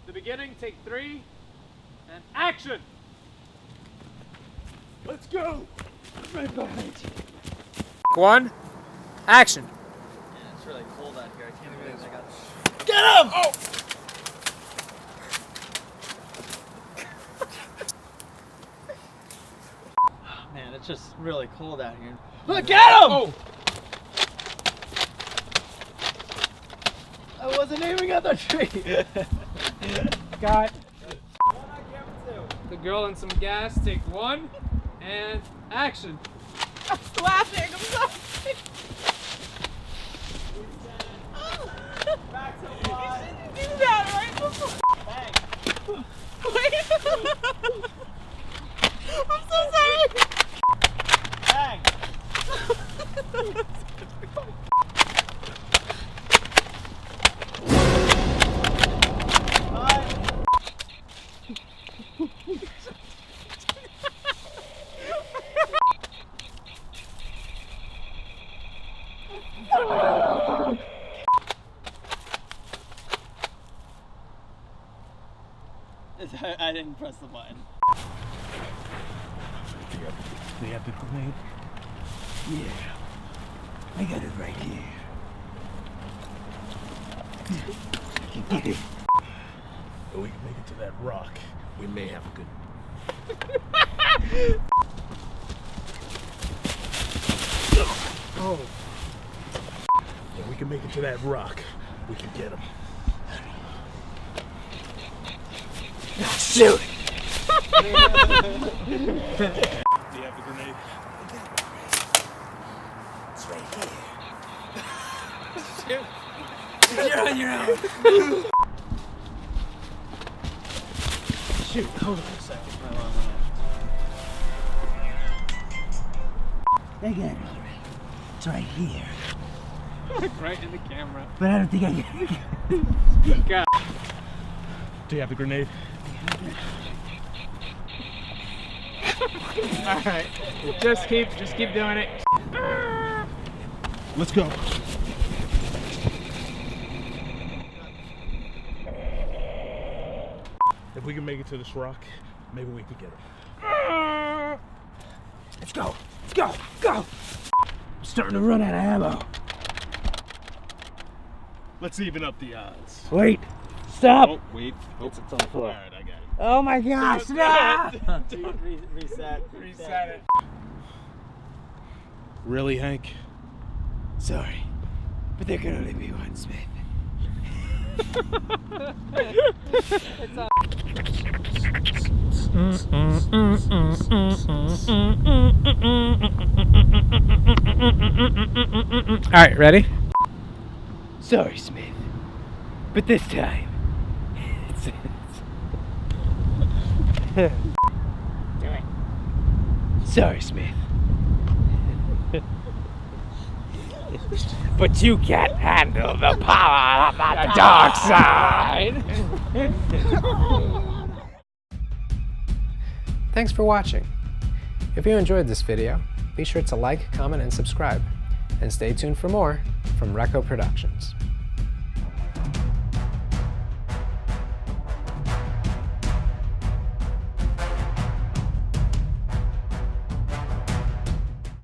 the beginning, take 3, and action! Let's go! Right behind you. 1, action! Yeah, it's really cold out here. I can't believe I got... Get him! Oh! Man, it's just really cold out here. Look, get him! Oh! I wasn't aiming at the tree. Got the girl and some gas, take 1, and action! I'm laughing, I'm sorry. Back to You life. shouldn't do that right before. Bang. Wait. I'm so sorry. Bang. I didn't press the button. They have the grenade? Yeah. I got it right here. Get it. If we can make it to that rock, we may have a good... Oh. If we can make it to that rock, we can get him. Shoot! Do you have the grenade? It's right here. You're on your own. Shoot, hold on a second. I got it already. It's right here. Right in the camera. But I don't think I got it. God. Do you have the grenade? Alright. Just keep doing it. Let's go. If we can make it to this rock, maybe we can get him. Let's go. Let's go. Go. I'm starting to run out of ammo. Let's even up the odds. Wait. Stop. Oh, wait. Oh, it's on the floor. Alright, I got it. Oh my gosh, no! Reset. Reset it. Really, Hank? Sorry, but there can only be one Smith. It's on. Alright, ready? Sorry, Smith, but this time, Do it. sorry, Smith. But you can't handle the power of the dark side. Thanks for watching. If you enjoyed this video, be sure to like, comment, and subscribe. And stay tuned for more from Wrecko Productions.